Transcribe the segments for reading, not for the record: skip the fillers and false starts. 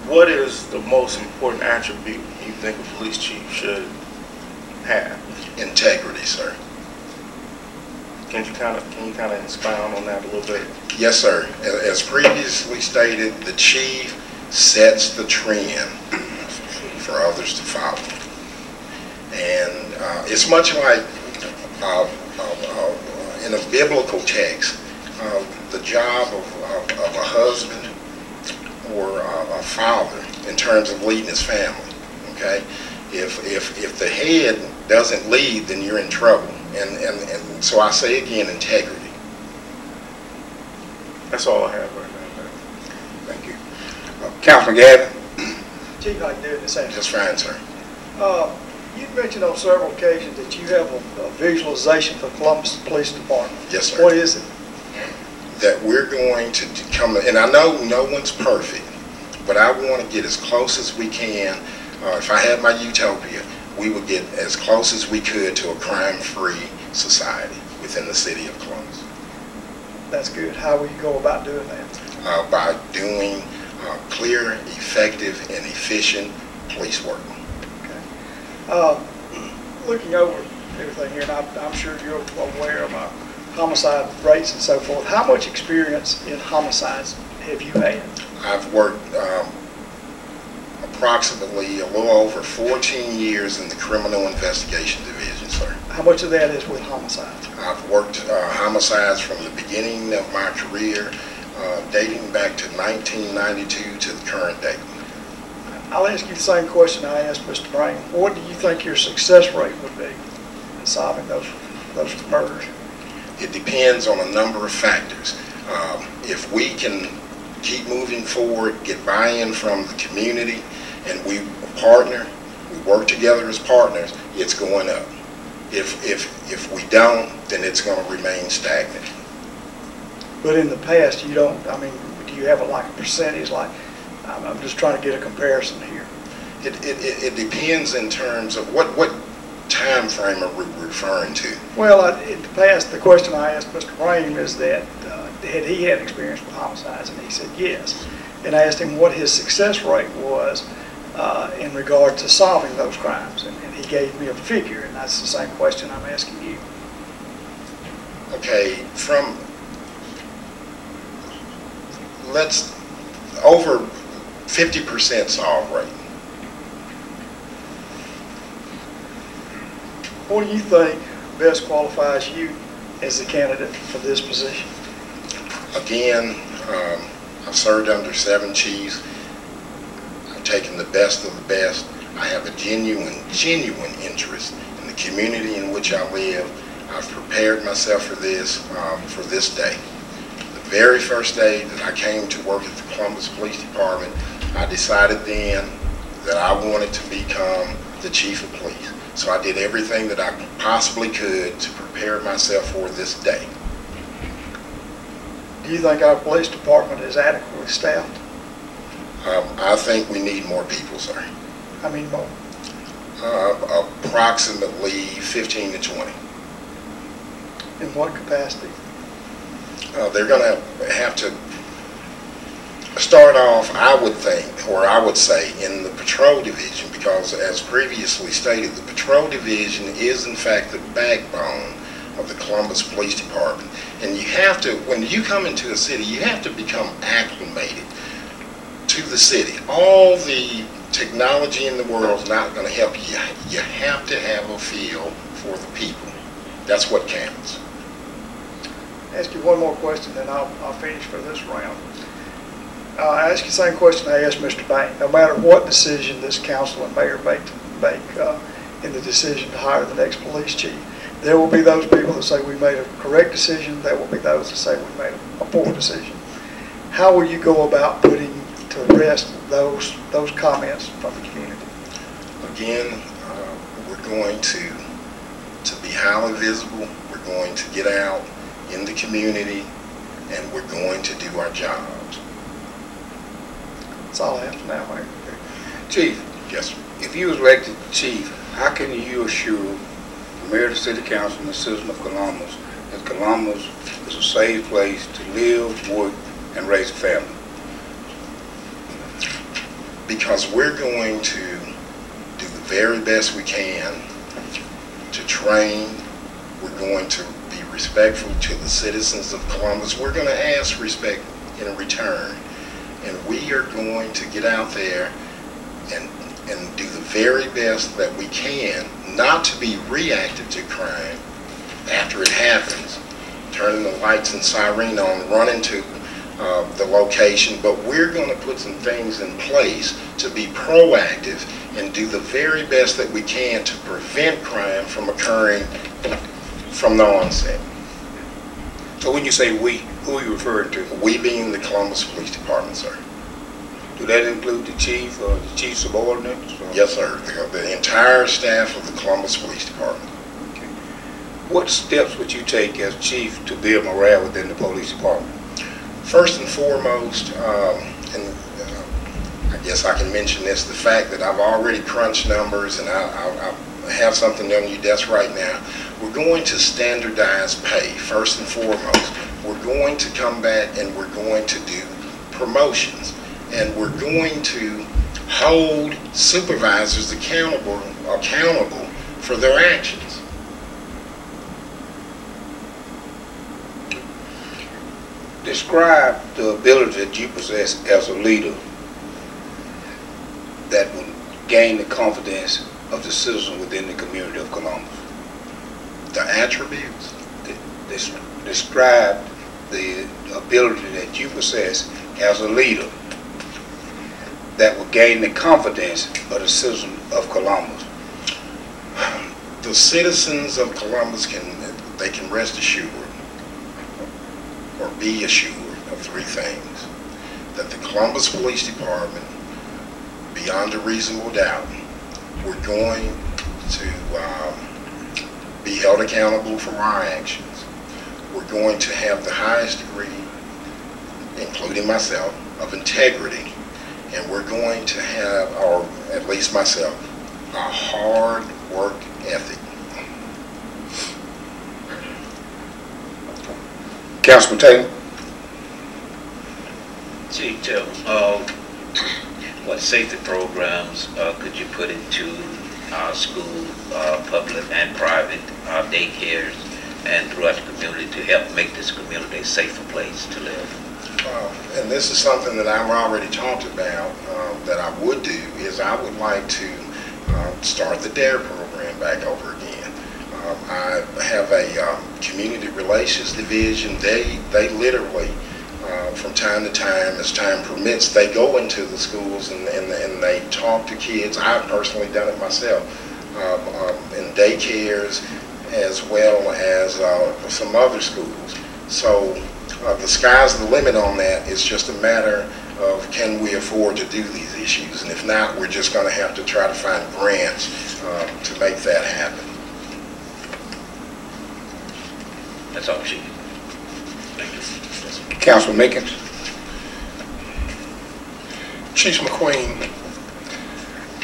what is the most important attribute you think a police chief should have? Integrity, sir. Can you kind of expound on that a little bit? Yes, sir. As previously stated, the chief sets the trend for others to follow. And it's much like in a biblical text, the job of a husband or a father in terms of leading his family. Okay, if the head doesn't lead, then you're in trouble. And so I say again, integrity. That's all I have right now. Thank you. Councilman Gavin. Chief, how you doing this afternoon? Just fine, sir. You mentioned on several occasions that you have a visualization for Columbus Police Department. Yes, sir. What is it? That we're going to come, and I know no one's perfect, but I want to get as close as we can. If I had my utopia, we would get as close as we could to a crime-free society within the city of Columbus. That's good. How will you go about doing that? By doing clear, effective, and efficient police work. Okay. Looking over everything here, and I'm sure you're aware of our homicide rates and so forth. How much experience in homicides have you had? I've worked approximately a little over 14 years in the Criminal Investigation Division, sir. How much of that is with homicides? I've worked homicides from the beginning of my career, dating back to 1992 to the current date. I'll ask you the same question I asked Mr. Brain. What do you think your success rate would be in solving those murders? It depends on a number of factors. If we can keep moving forward, get buy-in from the community, and we partner, we work together as partners, it's going up. If we don't, then it's going to remain stagnant. But in the past, you don't, I mean, do you have like a percentage? Like, I'm just trying to get a comparison here. It depends in terms of what time frame are we referring to? Well, in the past, the question I asked Mr. Brame is that had he had experience with homicides, and he said yes. And I asked him what his success rate was in regard to solving those crimes, and he gave me a figure, and that's the same question I'm asking you. Okay, let's over 50% solve rate. What do you think best qualifies you as a candidate for this position? Again, I've served under 7 chiefs. I've taken the best of the best. I have a genuine interest in the community in which I live. I've prepared myself for this day. The very first day that I came to work at the Columbus Police Department, I decided then that I wanted to become the chief of police. So I did everything that I possibly could to prepare myself for this day. Do you think our police department is adequately staffed? I think we need more people, sir. How many more? Approximately 15 to 20. In what capacity? They're going to have to start off, I would think, or I would say, in the patrol division, because as previously stated, the patrol division is in fact the backbone of the Columbus Police Department. And you have to, when you come into a city, you have to become acclimated to the city. All the technology in the world is not going to help you. You have to have a feel for the people. That's what counts. I'll ask you one more question, then I'll finish for this round. I ask you the same question I asked Mr. Bank. No matter what decision this council and mayor make in the decision to hire the next police chief, there will be those people that say we made a correct decision. There will be those that say we made a poor decision. How will you go about putting to rest those comments from the community? Again, we're going to be highly visible. We're going to get out in the community, and we're going to do our jobs. That's all I have for now, Mayor. Chief, Yes, sir. if you was elected chief, how can you assure the mayor of the city council and the citizens of Columbus that Columbus is a safe place to live, work, and raise a family? because we're going to do the very best we can to train. We're going to be respectful to the citizens of Columbus. We're going to ask respect in return. And we are going to get out there and do the very best that we can, not to be reactive to crime after it happens, turning the lights and siren on, running to the location, but we're going to put some things in place to be proactive and do the very best that we can to prevent crime from occurring from the onset. So when you say we, who are you referring to? We being the Columbus Police Department, sir. Do that include the chief or the chief subordinates? Or? Yes, sir. The entire staff of the Columbus Police Department. Okay. What steps would you take as chief to build morale within the police department? First and foremost, and I guess I can mention this, the fact that I've already crunched numbers and I have something on your desk right now. We're going to standardize pay, first and foremost. We're going to come back and we're going to do promotions. And we're going to hold supervisors accountable for their actions. Describe the ability that you possess as a leader that will gain the confidence of the citizens within the community of Columbus. The attributes. Describe the ability that you possess as a leader that will gain the confidence of the citizens of Columbus. The citizens of Columbus can rest assured or be assured of three things. That the Columbus Police Department, beyond a reasonable doubt, we're going to be held accountable for our actions. We're going to have the highest degree, including myself, of integrity. And we're going to have, or at least myself, a hard work ethic. Councilman Taylor. Chief, tell what safety programs could you put into our school, public and private daycares and throughout the community to help make this community a safer place to live? And this is something that I've already talked about that I would do, is I would like to start the DARE program back over again. I have a community relations division. They literally, from time to time, as time permits, they go into the schools and they talk to kids. I've personally done it myself in daycares as well as some other schools. So the sky's the limit on that. It's just a matter of can we afford to do these issues, and if not, we're just going to have to try to find grants to make that happen. That's all, Chief. Thank you. Councilman Mickens. Chief McQueen,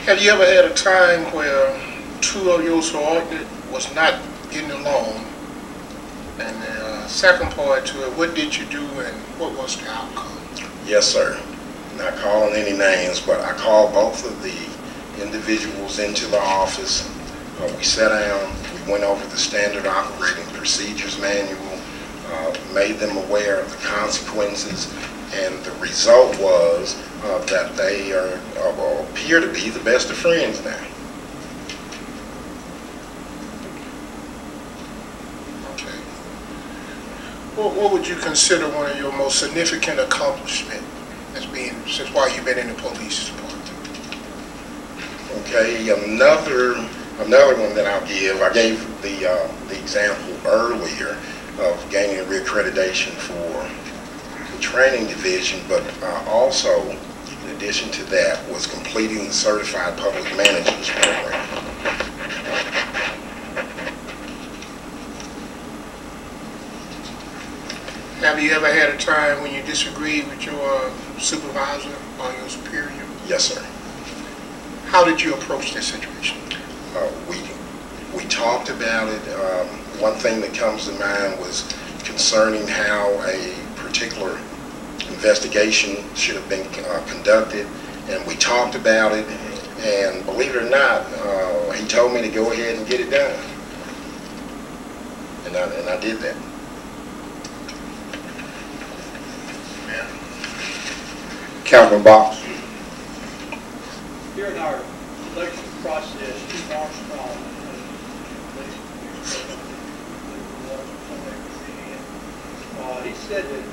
have you ever had a time where two of your subordinates was not getting along? And the second part to it, what did you do and what was the outcome? Yes, sir. Not calling any names, but I called both of the individuals into the office. We sat down, we went over the standard operating procedures manual, made them aware of the consequences, and the result was that they appear to be the best of friends now. Okay. What would you consider one of your most significant accomplishments as being, since while you've been in the police department? Okay, another one that I'll give, I gave the example earlier of gaining reaccreditation for the training division, but also, in addition to that, was completing the Certified Public Managers program. Have you ever had a time when you disagreed with your supervisor or your superior? Yes, sir. How did you approach this situation? We talked about it. One thing that comes to mind was concerning how a particular investigation should have been conducted, and we talked about it, and believe it or not, he told me to go ahead and get it done. And I did that. Councilman Box. During our election process, Chief Armstrong, he said that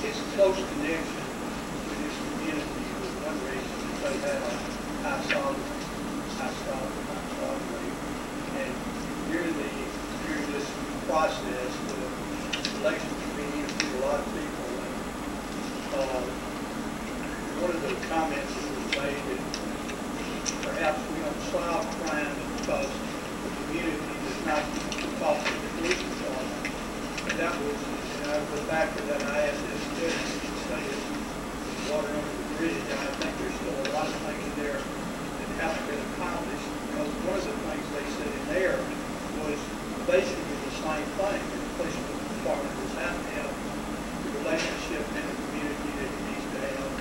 his close connection with his community was one reason that they had a high solid rate. And during this process, the election committee interviewed a lot of people, and one of the comments that was made that perhaps we don't solve crime because the community does not talk to the police department. And that was, the factor that I asked this witness to say is water under the bridge, and I think there's still a lot of things there that haven't been accomplished, because one of the things they said in there was basically the same thing. The police department does have to have the relationship in the community that it needs to have,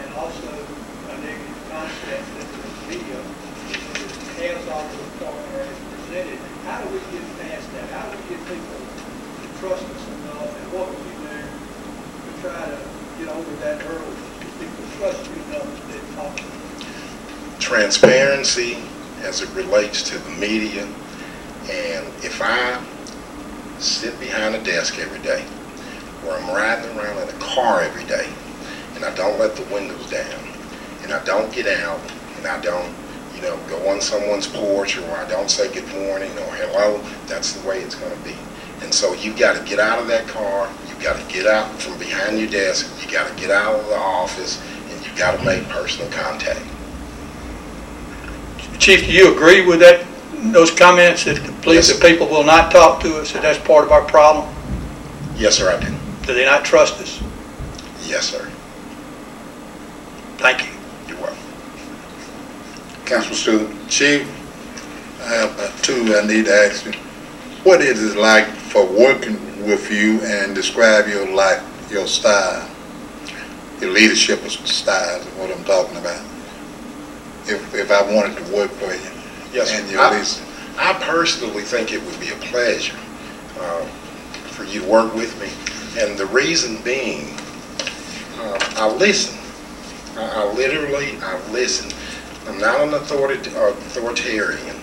and also a negative concept that the media has all the department as presented. How do we get past that? How do we get people to trust us enough, and what would you do to try to get over that hurdle? People trust you enough to talk to them. Transparency as it relates to the media, and if I sit behind a desk every day, or I'm riding around in a car every day, and I don't let the windows down, and I don't get out, and I don't, go on someone's porch, or I don't say good morning or hello, that's the way it's going to be. And so you've got to get out of that car, you've got to get out from behind your desk, you got to get out of the office, and you've got to make personal contact. Chief, do you agree with that, those comments that the people will not talk to us, that that's part of our problem? Yes, sir, I do. Do they not trust us? Yes, sir. Thank you. You're welcome. Councilman Stewart. Chief, I have two I need to ask you. What is it like for working with you, and describe your life, your style, your leadership style is what I'm talking about. If I wanted to work for you. Yes, and your I personally think it would be a pleasure for you to work with me. And the reason being, I listen. I listen. I'm not an authoritarian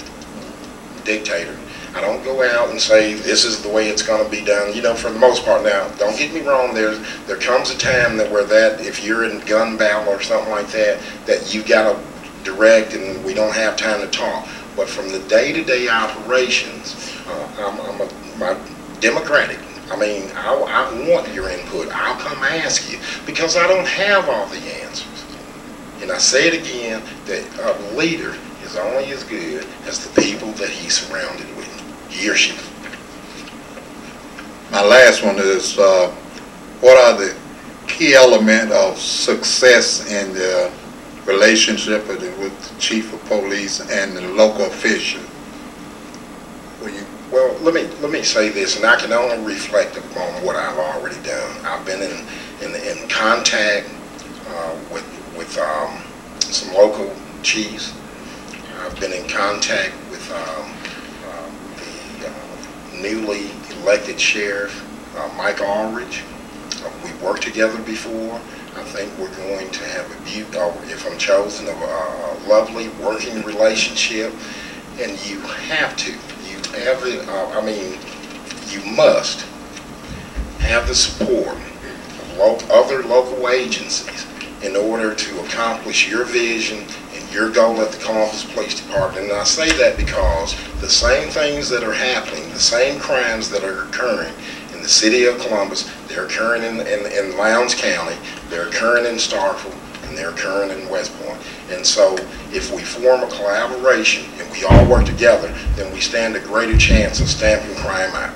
dictator. I don't go out and say this is the way it's going to be done. For the most part. Now, don't get me wrong. There comes a time where if you're in gun battle or something like that, that you got to direct, and we don't have time to talk. But from the day-to-day operations, I'm democratic. I mean, I want your input. I'll come ask you, because I don't have all the answers. And I say it again, that a leader is only as good as the people that he's surrounded with. He or she. My last one is, what are the key elements of success in the relationship with the chief of police and the local official? Well, let me say this, and I can only reflect upon what I've already done. I've been in contact with some local chiefs. I've been in contact with the newly elected sheriff, Mike Aldridge. We've worked together before. I think we're going to have if I'm chosen, a lovely working relationship. And you have to, you must have the support of other local agencies in order to accomplish your vision and your goal at the Columbus Police Department. And I say that because the same things that are happening, the same crimes that are occurring in the city of Columbus, they're occurring in Lowndes County, they're occurring in Starkville, and they're occurring in West Point. And so if we form a collaboration and we all work together, then we stand a greater chance of stamping crime out.